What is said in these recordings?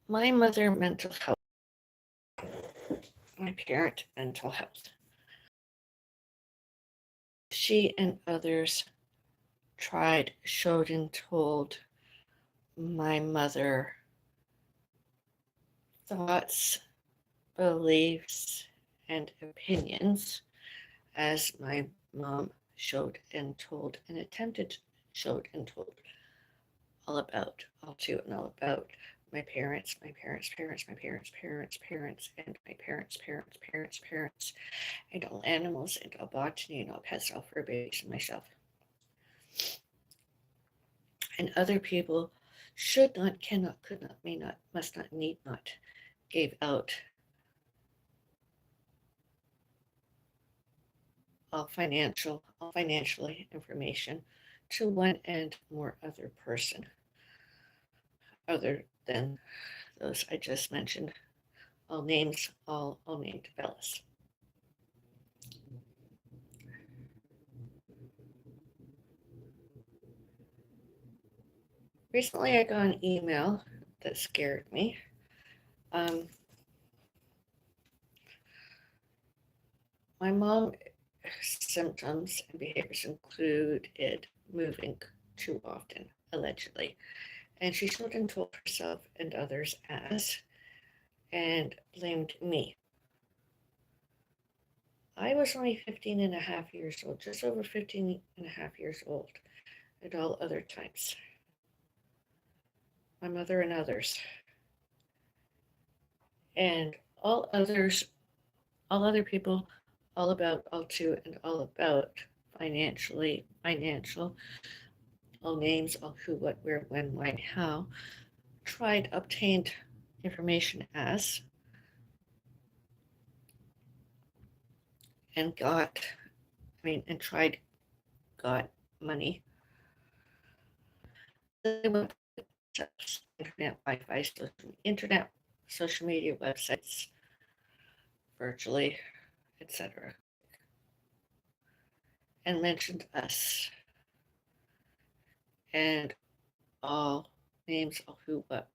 My mother mental health, my parent mental health. She and others tried, showed, and told my mother thoughts, beliefs, and opinions as my mom showed and told and attempted showed and told all to and all about my parents, my parents' parents, my parents' parents' parents, and my parents' parents' parents' parents, and all animals and all botany and all pets, all fur babies and myself. And other people should not, cannot, could not, may not, must not, need not, gave out all financially information to one and more other person other than those I just mentioned. All names, all named Bellis. Recently, I got an email that scared me. My mom's symptoms and behaviors included moving too often, allegedly, and she showed and told herself and others as, and blamed me. I was only 15 and a half years old, just over 15 and a half years old at all other times. My mother and others. And all others, all other people, all about, all to, and all about financial, all names, all who, what, where, when, why, how, tried, obtained information as, and and tried, got money. They went to internet, Wi-Fi, social media websites, virtually, etc., and mentioned us and all names, all who, what,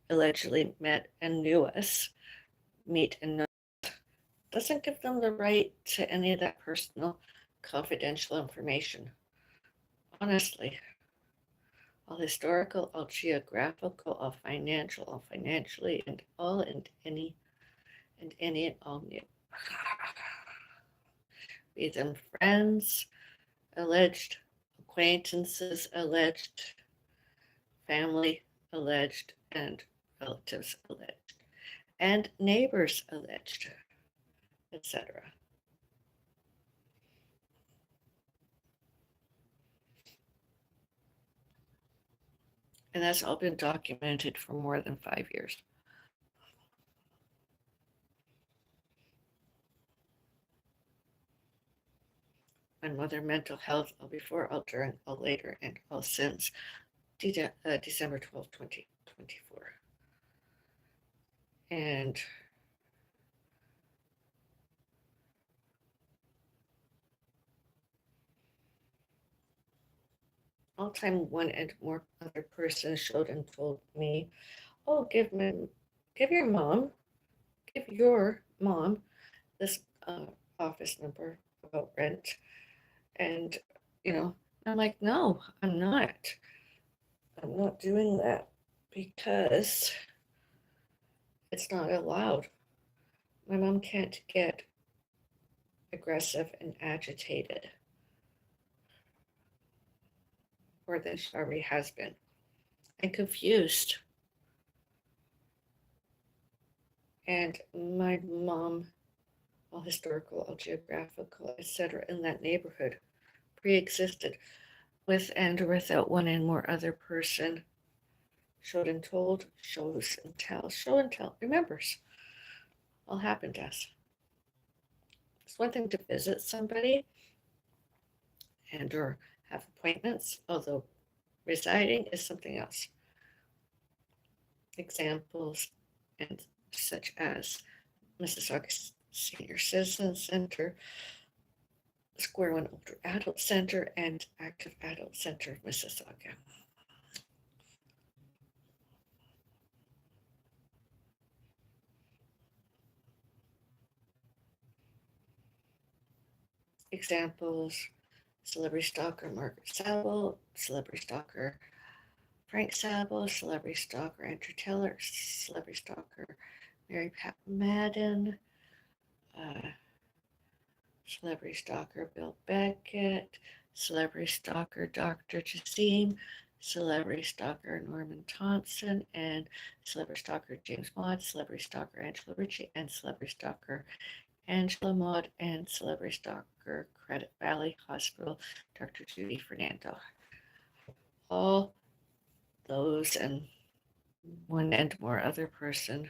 allegedly met and knew us, meet and know, doesn't give them the right to any of that personal, confidential information. Honestly, all historical, all geographical, all financial, all financially, and all and any and all new. Be them friends, alleged acquaintances, alleged family, alleged, and relatives, alleged, and neighbors, alleged, etc. And that's all been documented for more than 5 years. My mother mental health, all before, all during, all later, and all since December 12th, 2024. And all time one and more other person showed and told me, oh, give your mom this office number about rent. And, you know, I'm like, no, I'm not. I'm not doing that because it's not allowed. My mom can't get aggressive and agitated more than she already has been and confused. And my mom, all historical, all geographical, etc., in that neighborhood pre-existed with and without one and more other person. Showed and told, show and tell, remembers. All happened to us. It's one thing to visit somebody and or have appointments, although residing is something else. Examples and such as Mississauga Senior Citizen Center, Square One Older Adult Center, and Active Adult Center of Mississauga. Examples: celebrity stalker Margaret Sabo, celebrity stalker Frank Sabo, celebrity stalker Andrew Teller, celebrity stalker Mary Pat Madden, uh, celebrity stalker Bill Beckett, celebrity stalker Dr. Jassim, celebrity stalker Norman Thompson, and celebrity stalker James Maud, celebrity stalker Angela Ritchie, and celebrity stalker Angela Maud, and celebrity stalker Credit Valley Hospital Dr. Judy Fernando. All those and one and more other person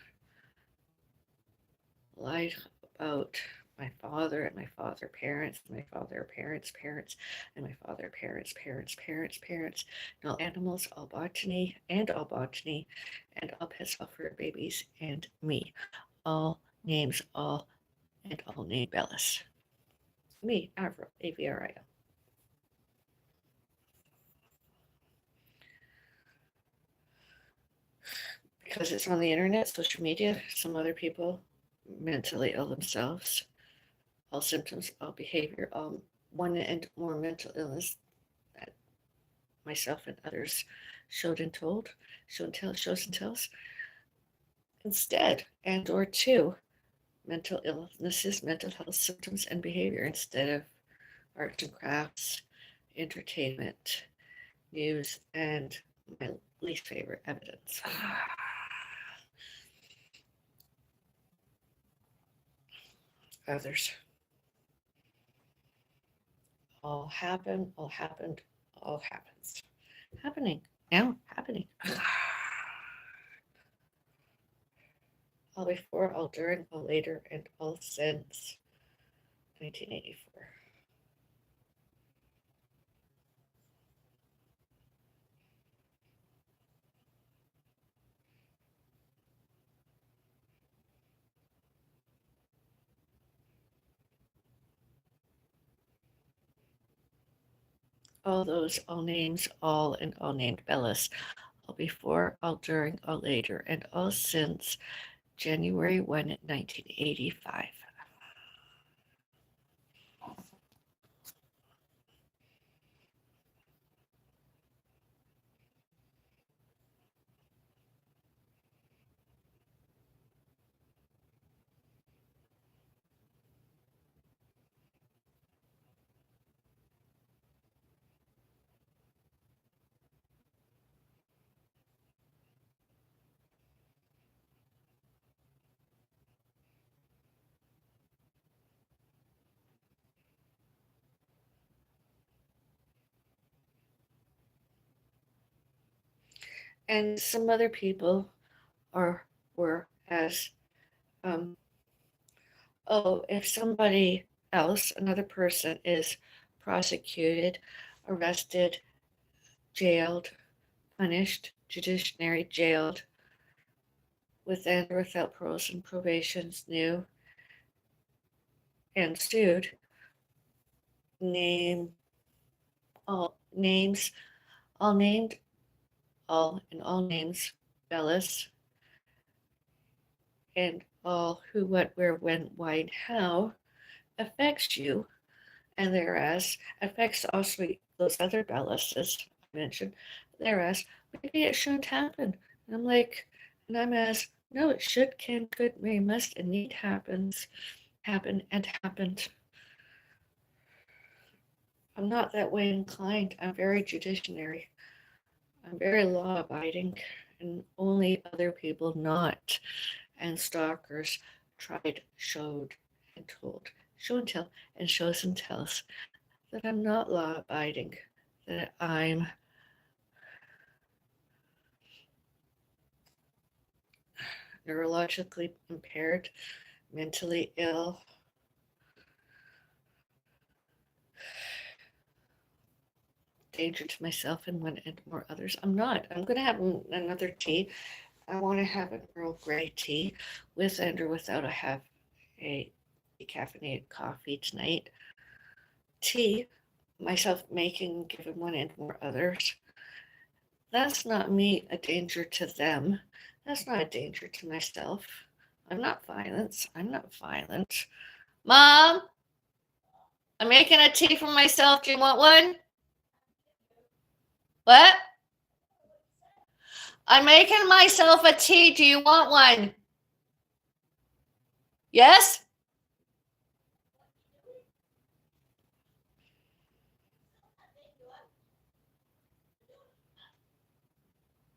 lied about my father and my father parents, my father parents parents, and my father parents parents parents parents, and all animals, all botany, and all botany, and all pets, all fur babies, and me. All names, all, and all named Bellis. Me, Avril, Avril. Because it's on the internet, social media, some other people mentally ill themselves. All symptoms, all behavior, all one and more mental illness that myself and others showed and told, show and tell, shows and tells. Instead, and or two, mental illnesses, mental health symptoms, and behavior instead of arts and crafts, entertainment, news, and my least favorite, evidence. Others. All happen, all happened, all happens. Happening, now happening. All before, all during, all later, and all since 1984. All those, all names, all and all named Bellis, all before, all during, all later, and all since January 1, 1985. And some other people are were as um, oh, if somebody else, another person, is prosecuted, arrested, jailed, punished, judiciary jailed, with and without paroles and probations, new and sued, name all names, all named, all and all names, Bellis, and all who, what, where, when, why, and how affects you, and thereas affects also those other Bellises I mentioned, thereas maybe it shouldn't happen. And I'm like, and I'm as, no, it should, can, could, may, must, and need happens, happen, and happened. I'm not that way inclined. I'm very judiciary. I'm very law abiding, and only other people not. And stalkers tried, showed, and told, show and tell, and shows and tells that I'm not law abiding, that I'm neurologically impaired, mentally ill, danger to myself and one and more others. I'm not. I'm going to have another tea. I want to have an Earl Grey tea with and or without I have a decaffeinated coffee tonight. tea, myself making, giving one and more others, that's not me a danger to them. That's not a danger to myself. I'm not violent. I'm not violent. Mom, I'm making a tea for myself. Do you want one? What? I'm making myself a tea. Do you want one? Yes?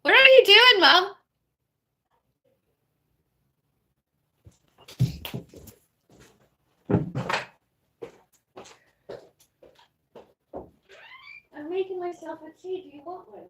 What are you doing, Mom? I'm making myself a tea. Do you want one?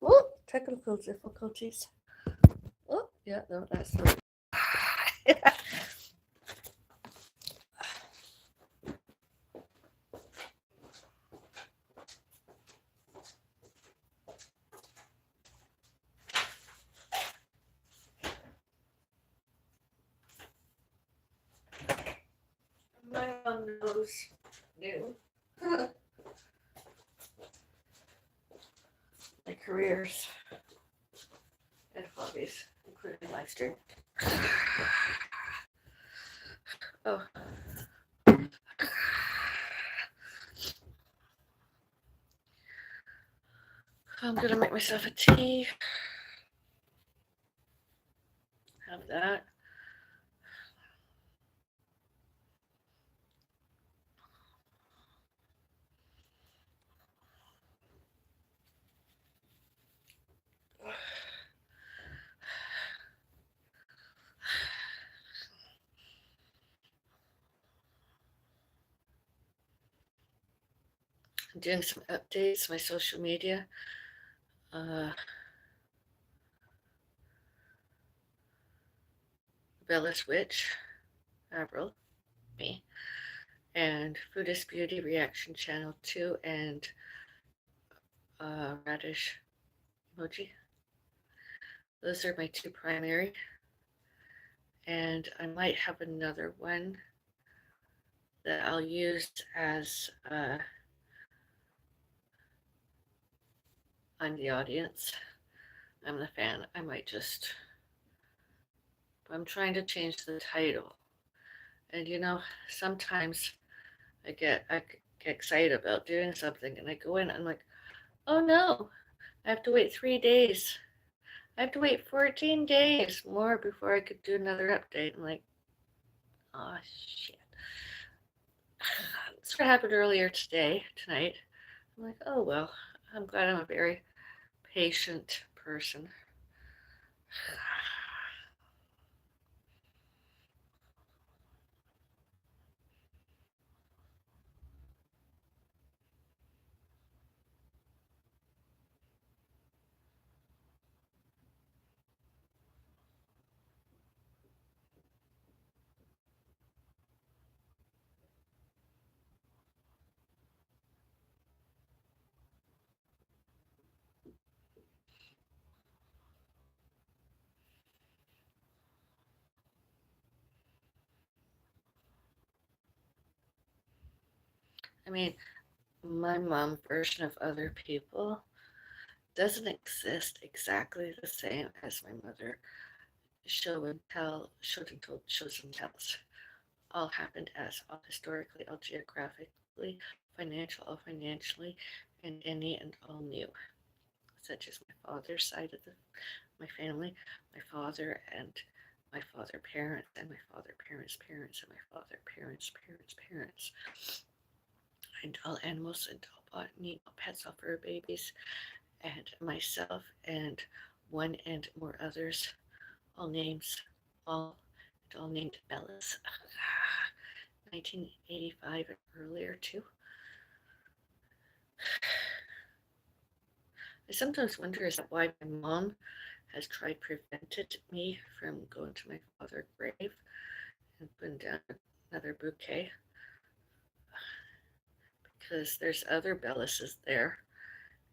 Oh, technical difficulties. Oh, yeah, no, that's the my mom knows new. My careers and hobbies, including live stream. Oh. I'm gonna make myself a tea. Have that. I'm doing some updates, my social media. Bellis Witch Avril, me, and Buddhist Beauty Reaction Channel 2 and Radish Emoji. Those are my two primary. And I might have another one that I'll use as I'm the audience. I'm the fan. I might just. I'm trying to change the title. And you know, sometimes I get excited about doing something and I go in and I'm like, oh no, I have to wait 3 days. I have to wait 14 days more before I could do another update. I'm like, oh shit. This happened earlier tonight. I'm like, oh well, I'm glad I'm a very patient person. I mean, my mom version of other people doesn't exist exactly the same as my mother showed and told, shows and tells. All happened as all historically, all geographically, all financially, and any and all new, such as my father's side of my family, my father and my father parents, and my father parents' parents, and my father parents' parents' parents, and all animals and all botany, all pets, all fur babies, and myself, and one and more others, all names, all named Bellis. 1985 and earlier too. I sometimes wonder is that why my mom has tried prevented me from going to my father's grave and putting down another bouquet, because there's other Bellises there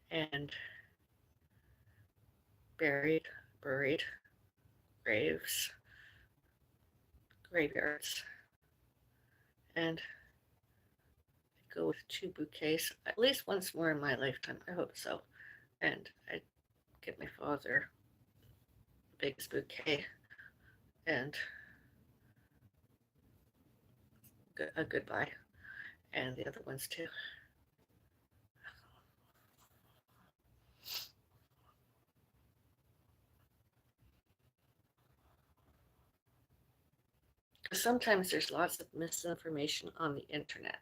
and buried graves, graveyards, and I go with two bouquets at least once more in my lifetime. I hope so. And I get my father the biggest bouquet and a goodbye, and the other ones too. Sometimes there's lots of misinformation on the internet.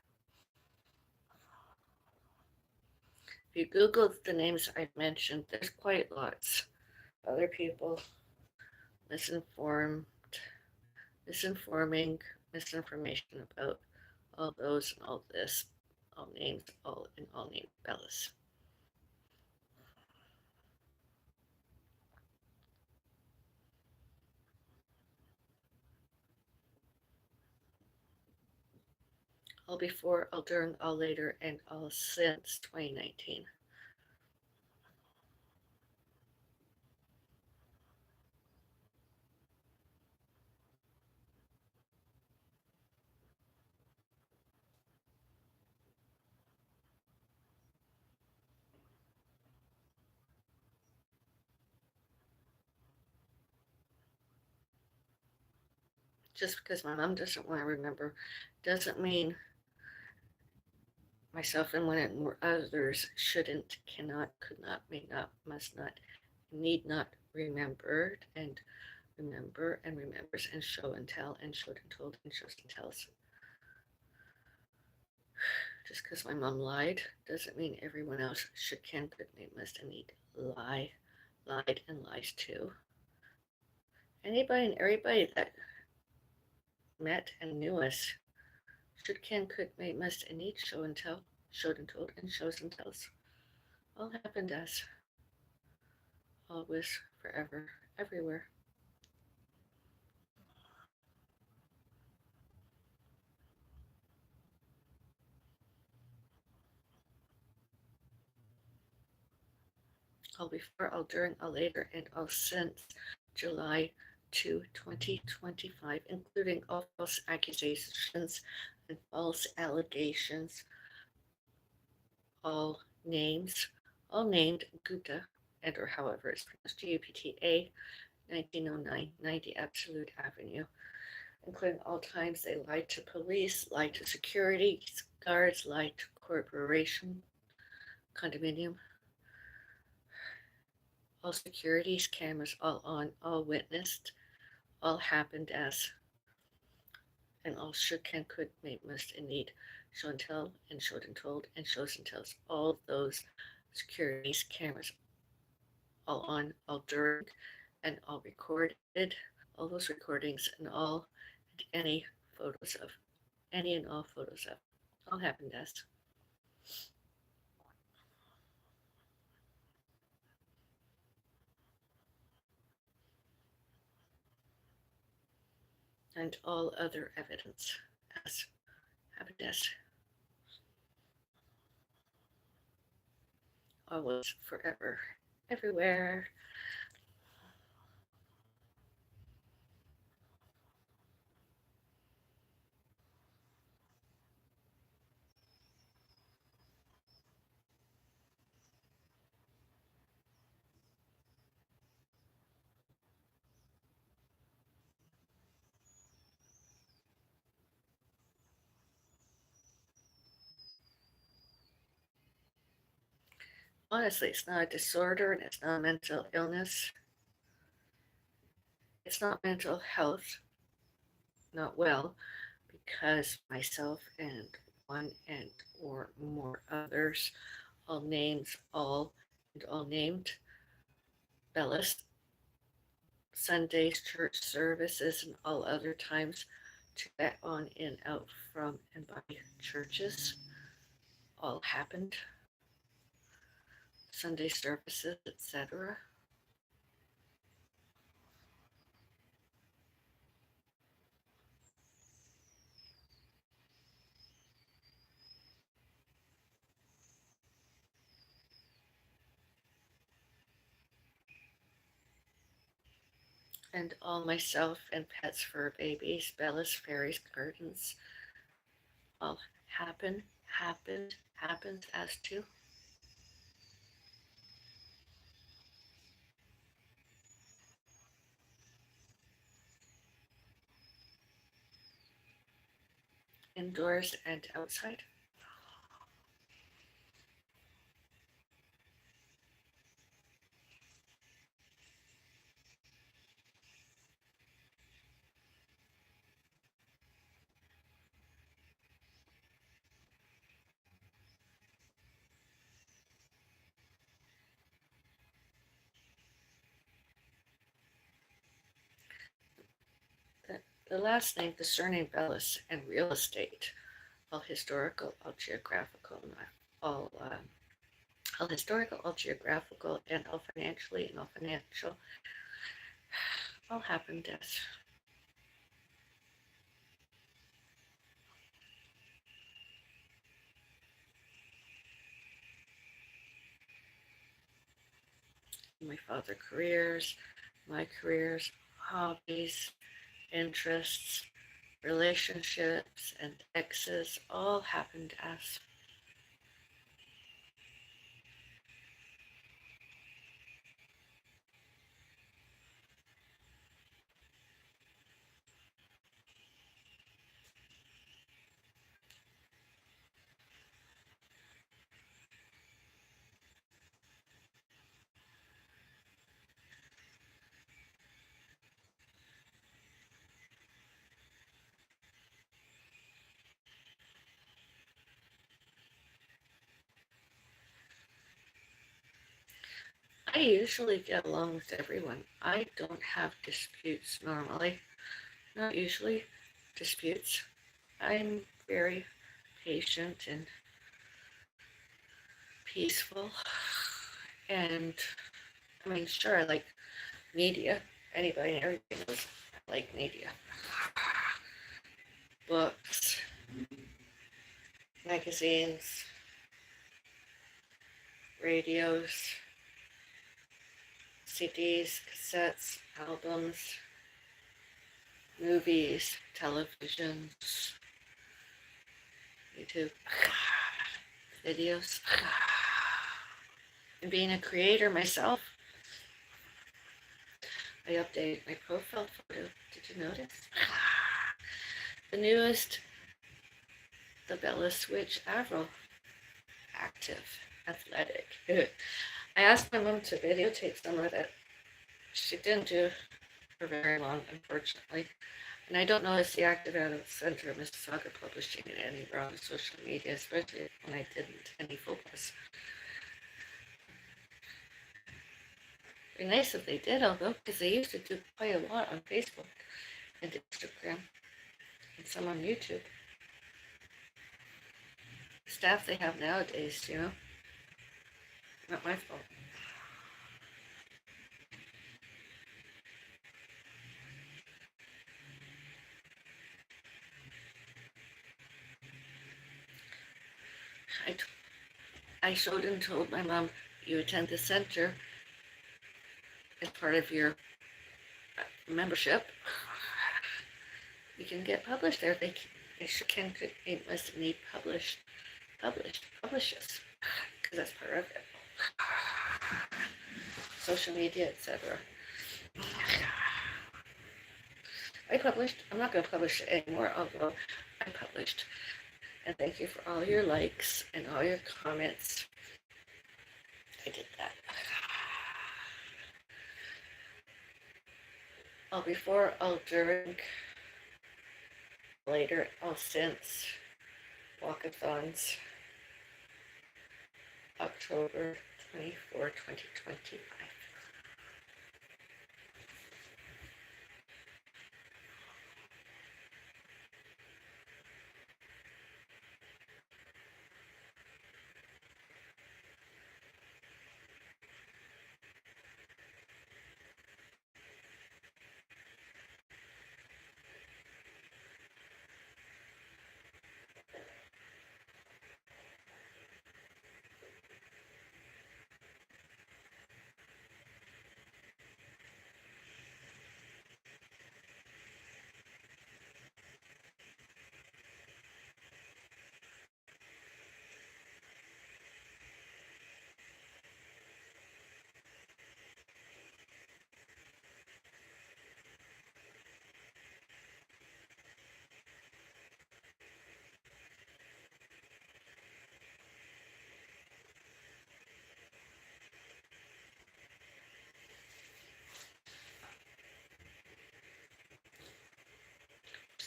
If you Google the names I mentioned, there's quite lots. Other people misinformed, misinforming, misinformation about all those and all this, all names, all named Bellis. All before, all during, all later, and all since 2019. Just because my mom doesn't want to remember doesn't mean myself and one and more others shouldn't, cannot, could not, may not, must not, need not remember and remember and remembers and show and tell and showed and told and shows and tells. Just because my mom lied doesn't mean everyone else should, can, could, may, must, and need lied and lies too. Anybody and everybody that met and knew us should, can, could, may, must, and need show and tell, showed and told, and shows and tells. All happened as always, forever, everywhere. All before, all during, all later, and all since July 2, 2025, including all false accusations and false allegations, all names, all named Gupta, and or however it's pronounced, Gupta, 1909, 90 Absolute Avenue, including all times they lied to police, lied to security guards, lied to corporation, condominium, all securities cameras, all on, all witnessed, all happened as, and all should, can, could, may, must, and need, show and tell, and showed and told, and shows and tells, all those securities cameras, all on, all during, and all recorded, all those recordings, and all, and any photos of, any and all photos of, all happened as. And all other evidence as happened as. Always, forever, everywhere. Honestly, it's not a disorder and it's not a mental illness. It's not mental health, not well, because myself and one and or more others, all names, all and all named, Bellis, Sundays, church services, and all other times to get on in, out from, and by churches, all happened. Sunday services, etc. And all myself and pets, fur babies, Bellis, fairies, gardens, all happens as to indoors and outside. The, the last name, the surname Bellis, and real estate, all historical, all geographical, all all historical, all geographical, and all financially, and all financial, all happened as my father careers, my careers, hobbies, interests, relationships, and exes, all happened as I usually get along with everyone. I don't have disputes normally. Not usually disputes. I'm very patient and peaceful. And I mean, sure, I like media. Anybody and everybody knows I like media. Books, magazines, radios, CDs, cassettes, albums, movies, televisions, YouTube, videos. And being a creator myself, I updated my profile photo. Did you notice? The newest, the Bellis Witch Avril, active, athletic. I asked my mom to videotape some of it. She didn't do for very long, unfortunately. And I don't know if the active out of the center of Mississauga publishing it anywhere on social media, especially when I didn't any focus. It'd be nice if they did, although, because they used to do quite a lot on Facebook and Instagram and some on YouTube. The staff they have nowadays, you know, not my fault. I, I showed and told my mom, you attend the center as part of your membership. You can get published there. They sure can. It must need publishes, because that's part of it. Social media, etc. I published. I'm not going to publish it anymore, although I published. And thank you for all your likes and all your comments I did that. Oh, before, oh, during, later, oh, since walkathons, October 24, 2025.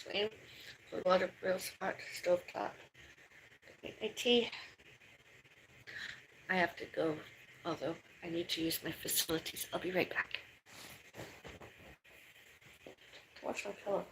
Swain, cold water boils hot, stove top. Make my tea. I have to go, although I need to use my facilities. I'll be right back. Watch my pillow.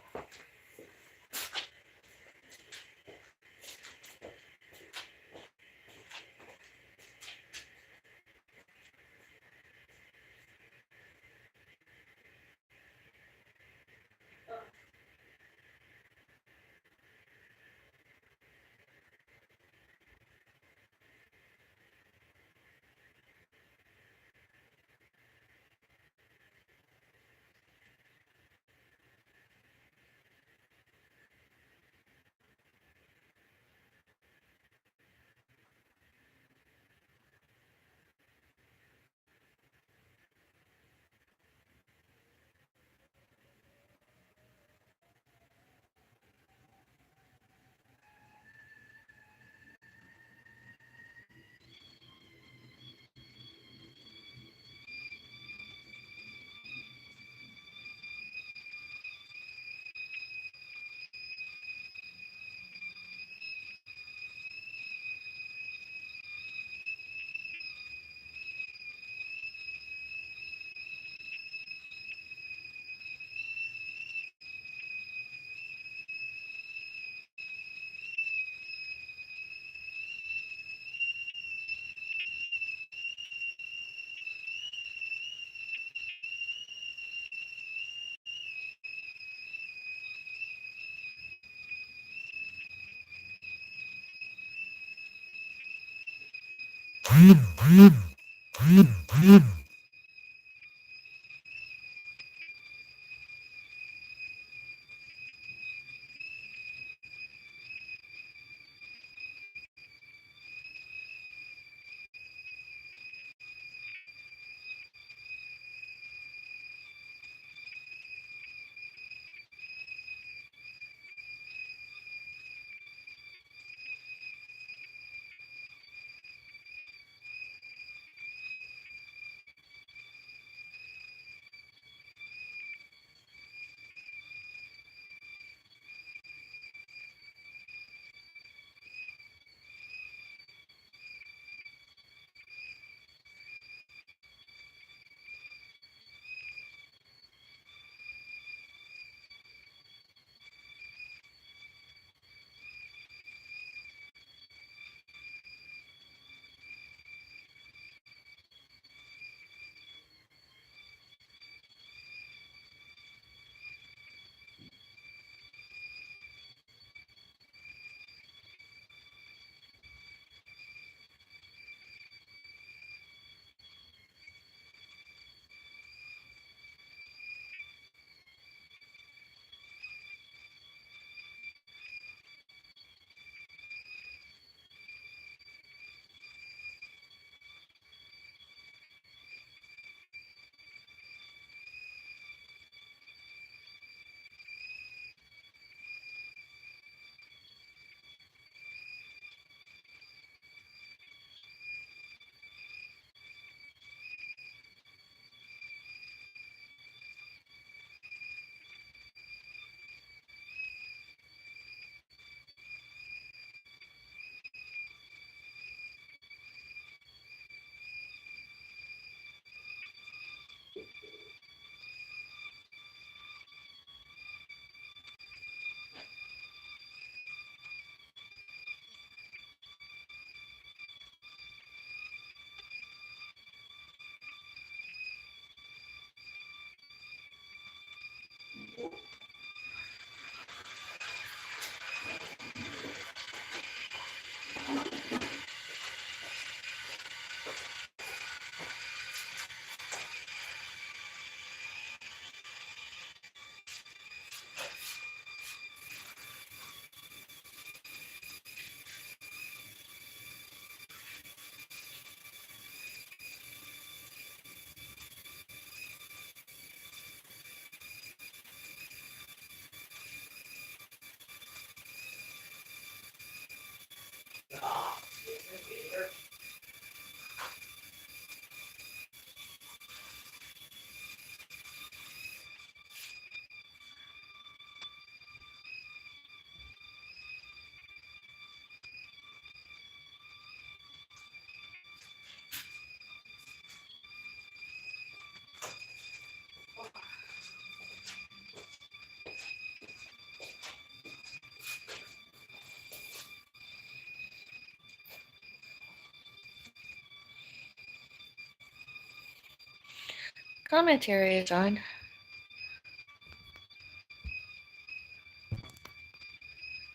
Commentary is on.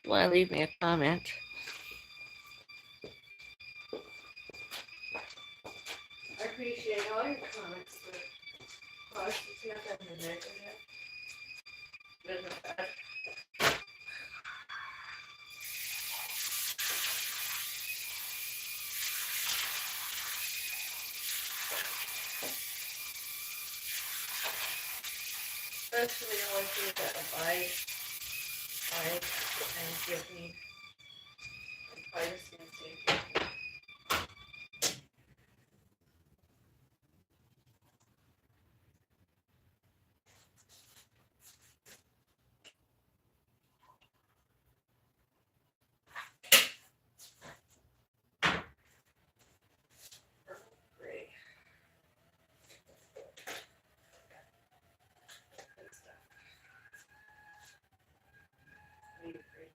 You want to leave me a comment? I appreciate all your comments, but gosh, it's not that in there yet. Isn't bad. Especially all I do that buy and give me privacy and safety. Great. Good stuff. Need a break.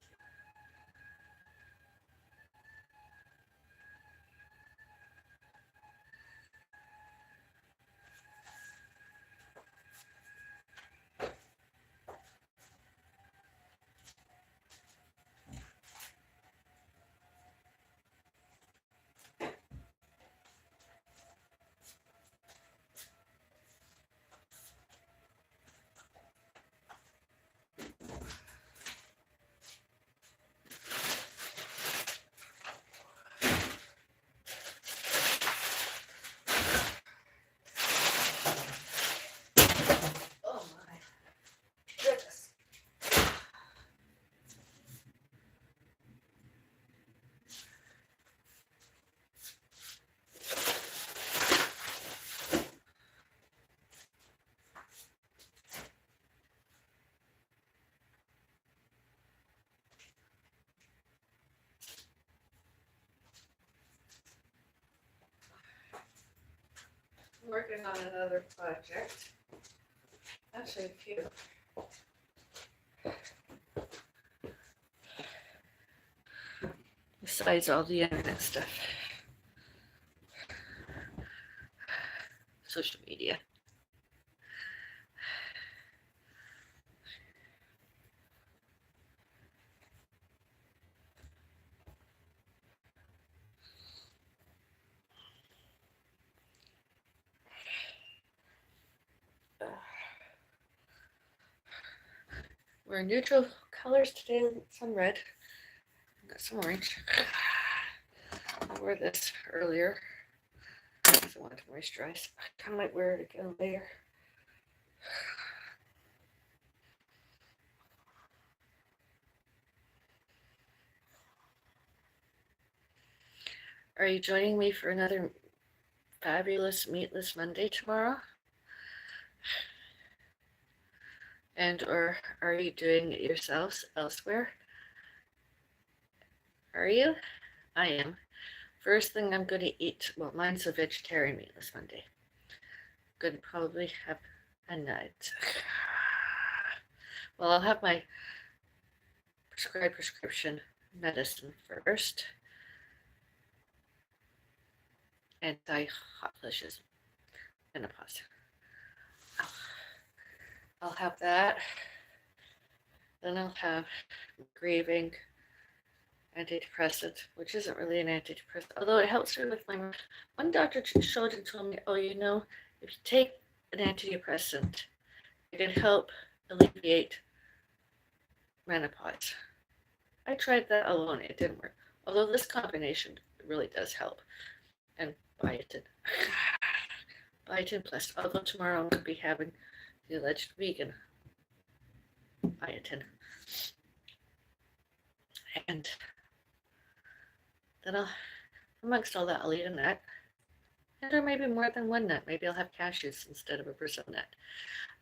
Oh my goodness. I'm working on another project. Actually, a few. Besides all the internet stuff. Social media. We're neutral colors today. Some red. Got some orange. I wore this earlier because I wanted to moisturize. I kind of might wear it again later. Are you joining me for another fabulous Meatless Monday tomorrow? And or are you doing it yourselves elsewhere? Are you? I am. First thing I'm going to eat, well, mine's a vegetarian Meatless Monday. Going to probably have a nut. Well, I'll have my prescribed prescription medicine first. Anti-hot flushes, menopause. I'll have that. Then I'll have grieving antidepressant, which isn't really an antidepressant, although it helps me with my. One doctor showed and told me, oh, if you take an antidepressant, it can help alleviate menopause. I tried that alone, it didn't work. Although this combination really does help. And biotin. Biotin plus. Although tomorrow I'm going to be having the alleged vegan biotin. And then amongst all that, I'll eat a nut. And or maybe more than one nut. Maybe I'll have cashews instead of a Brazil nut.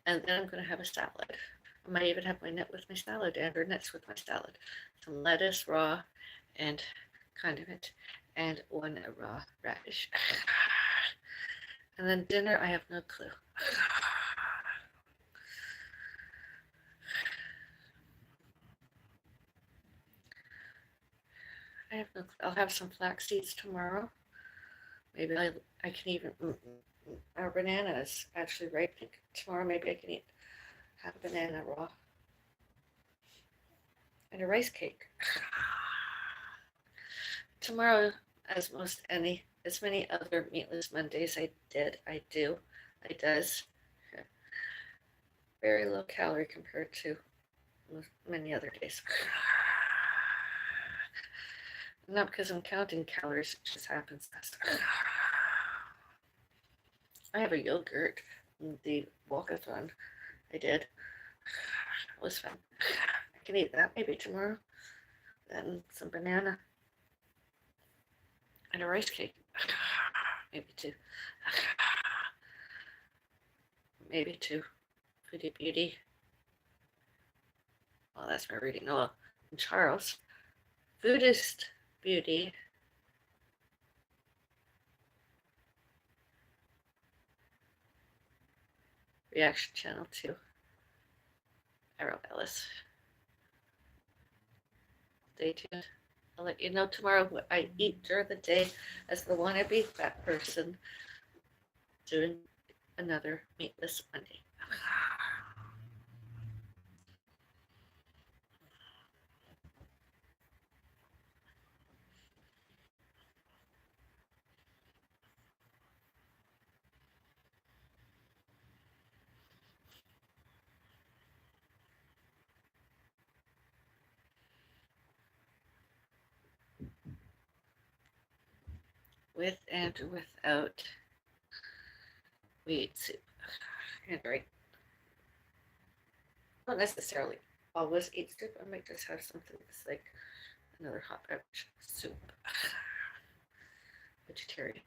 And then I'm going to have a salad. I might even have my nut with my salad and or nuts with my salad. Some lettuce raw and condiment and one raw radish. And then dinner, I have no clue. I have no clue. I'll have some flax seeds tomorrow. Maybe I can even our banana is actually ripening tomorrow. Maybe I can have a banana raw and a rice cake. Tomorrow, as many other meatless Mondays I do. Very low calorie compared to many other days. Not because I'm counting calories, it just happens fast. I have a yogurt, the walkathon I did. It was fun. I can eat that maybe tomorrow. Then some banana and a rice cake. Maybe two. Maybe two. Foodie Beauty. Well, that's my reading. Oh, and Charles. Buddhist Beauty. Reaction channel 2. Bellis. Stay tuned. I'll let you know tomorrow what I eat during the day as the wannabe fat person doing another meatless Monday. With and without wheat soup. And right. Not necessarily always eat soup. I might just have something that's like another hot beverage soup. Vegetarian.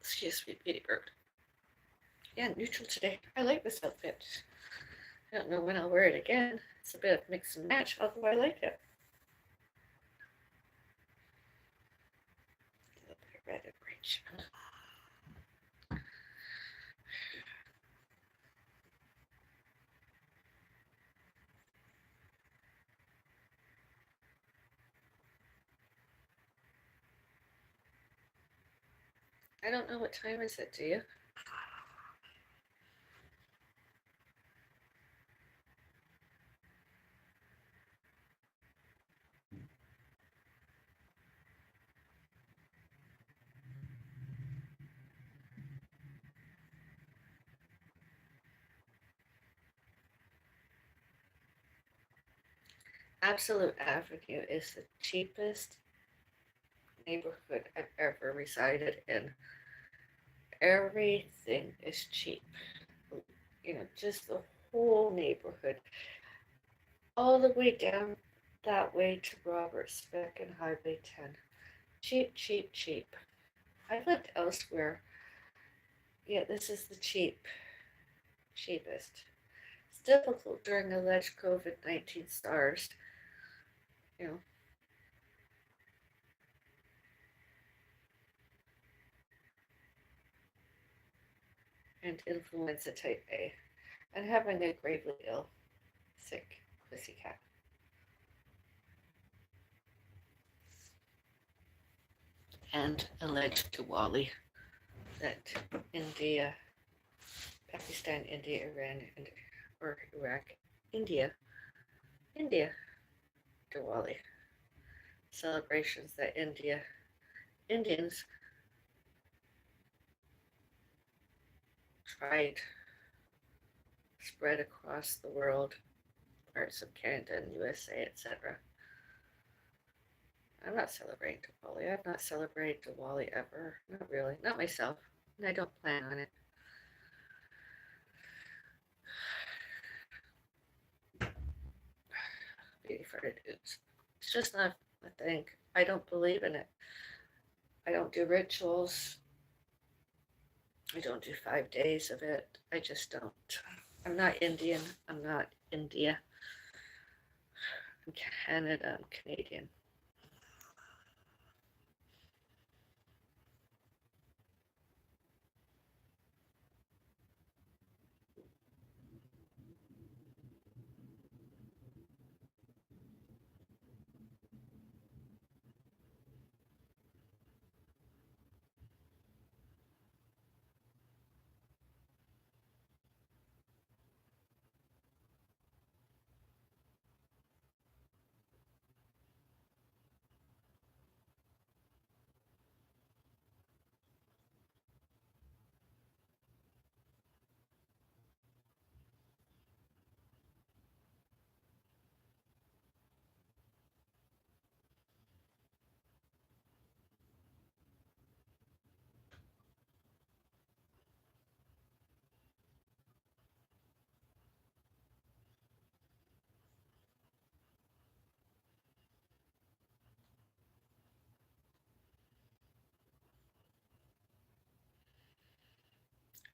Excuse me, Beauty Bird. Yeah, neutral today. I like this outfit. I don't know when I'll wear it again. It's a bit of mix and match, although I like it. A little bit of red and orange. I don't know what time is it, do you? Absolute Avenue is the cheapest neighborhood I've ever resided in. Everything is cheap. Just the whole neighborhood. All the way down that way to Robert Speck and Highway 10. Cheap, cheap, cheap. I've lived elsewhere. Yeah, this is the cheapest. It's difficult during alleged COVID-19 SARS, you know, and influenza type A, and having a gravely ill, sick pussycat. And alleged to Wally that India Pakistan, India, Iran, and or Iraq, India, India, Diwali celebrations that Indians tried spread across the world, parts of Canada and USA, etc. I'm not celebrating Diwali. I've not celebrated Diwali ever. Not really. Not myself. And I don't plan on it. Beauty for it. It's just not a thing. I don't believe in it. I don't do rituals. I don't do 5 days of it. I just don't. I'm not Indian. I'm not India. I'm Canada. I'm Canadian.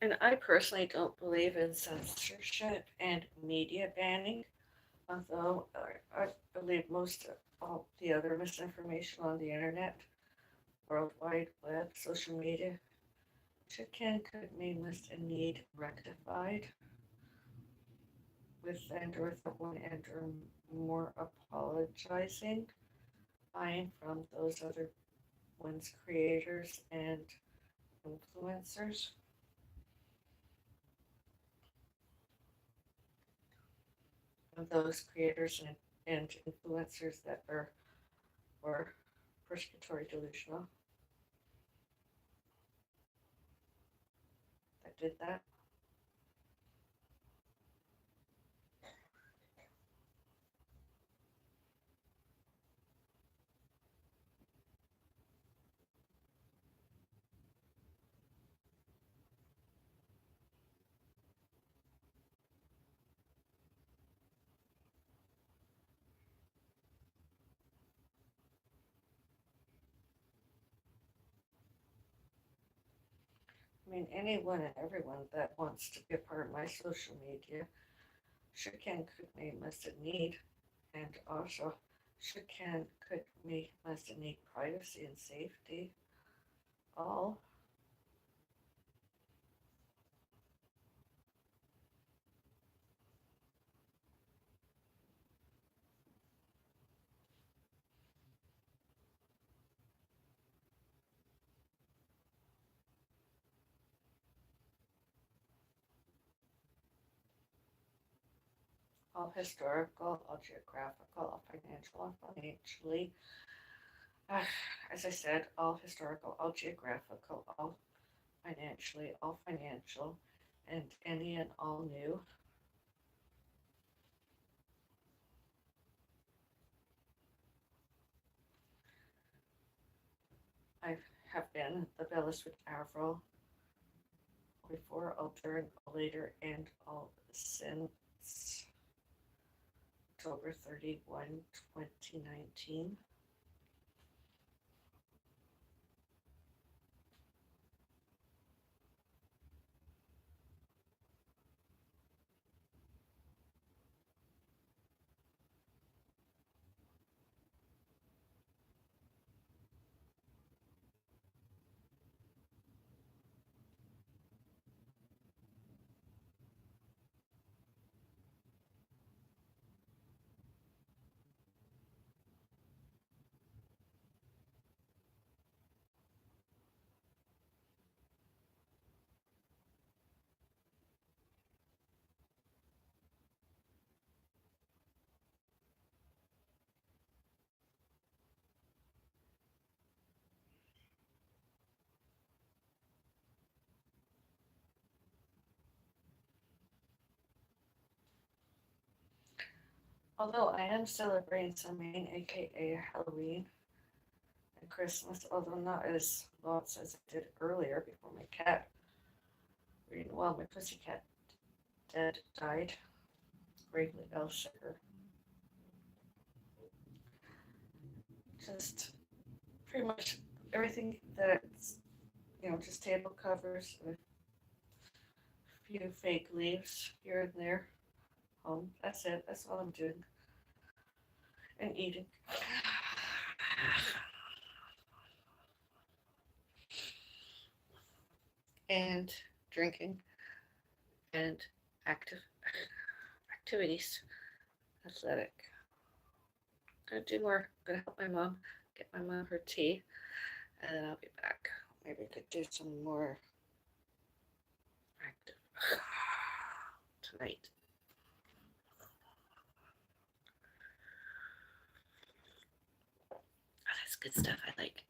And I personally don't believe in censorship and media banning, although I believe most of all the other misinformation on the internet, World Wide Web, social media, should, can, could, may, must, and need rectified with and or without one and or more apologizing. Buying from those other ones, creators and influencers, of those creators and influencers that are or persecutory delusional that did that. I mean, anyone and everyone that wants to be a part of my social media should, can, could, may, must, and need, and also should, can, could, may, must, and need privacy and safety. All all historical, all geographical, all financial, all financially. As I said, all historical, all geographical, all financially, all financial, and any and all new. I have been the Bellis Witch Avril before, all during, all later, and all since October 31, 2019. Although I am celebrating Samhain, aka Halloween and Christmas, although not as lots as I did earlier before my cat, well, my pussycat died, gravely ill, sicker. Just pretty much everything that's, just table covers, a few fake leaves here and there. That's it. That's all I'm doing. And eating. And drinking. And activities. Athletic. Gonna do more. Gonna help my mom. Get my mom her tea. And then I'll be back. Maybe I could do some more active tonight. Oh, that's good stuff. I like.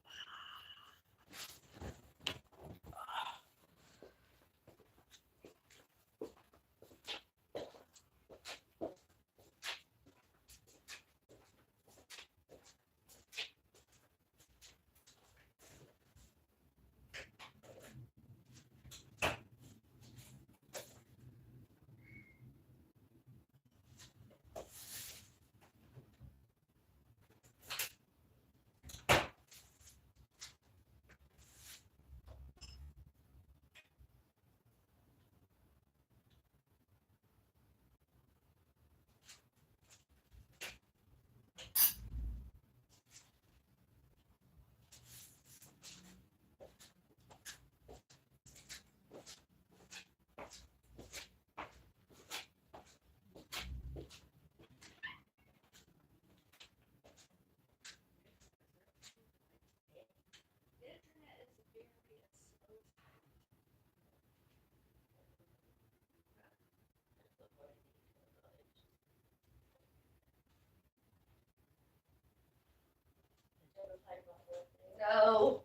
No,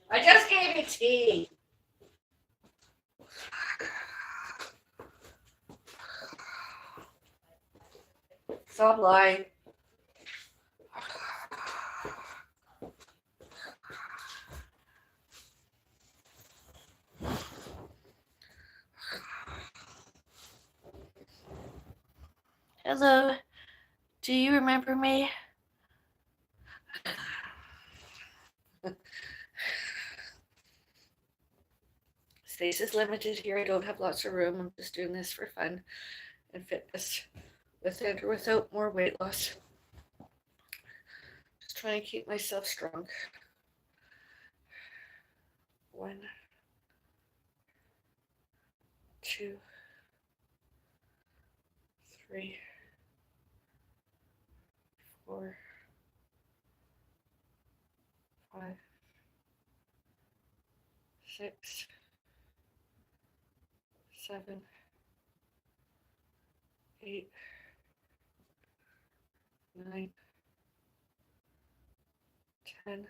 I just gave you tea. Stop lying. Hello, do you remember me? Space is limited here. I don't have lots of room. I'm just doing this for fun and fitness, with and or without more weight loss. Just trying to keep myself strong. 1, 2, 3, 4, 5, 6, 7, 8, 9, 10.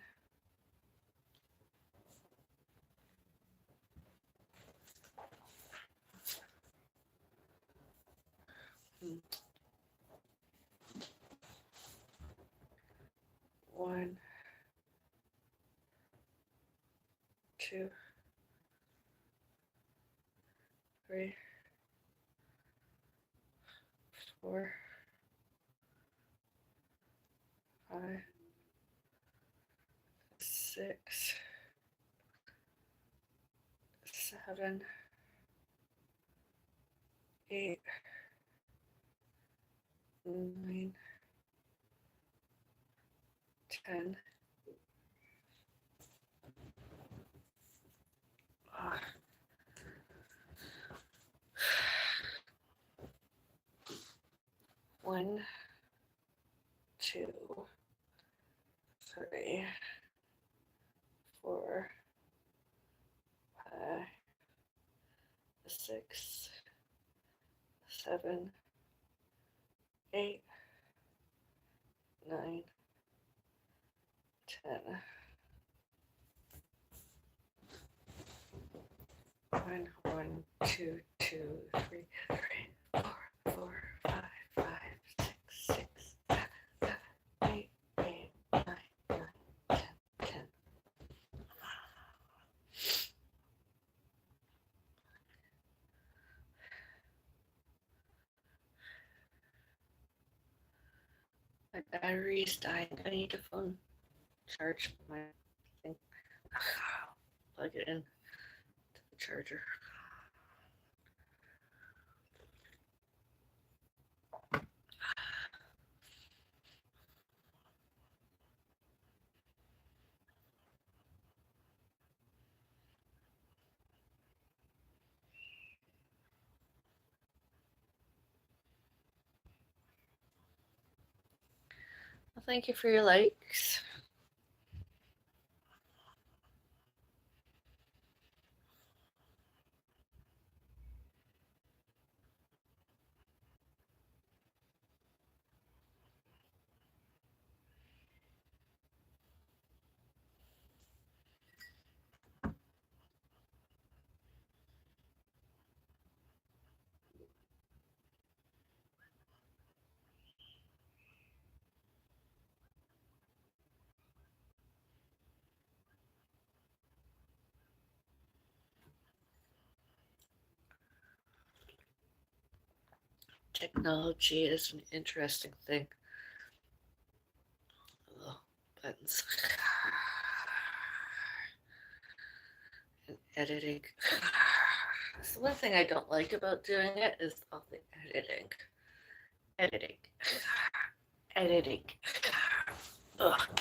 1, 2, 3, 4, 5, 6, 7, 8, 9, 10. 1, 2, 3, 4, 5, 6, 7, 8, 9, 10. 1, 1, 2, 2, 3, 3, 4, 4, 5, 5, 6, 6, battery's dying. I need a phone charge my thing. Plug it in to the charger. Well, thank you for your likes. Technology is an interesting thing. Oh, buttons. And editing. So one thing I don't like about doing it is all the editing. Editing. Editing. Ugh.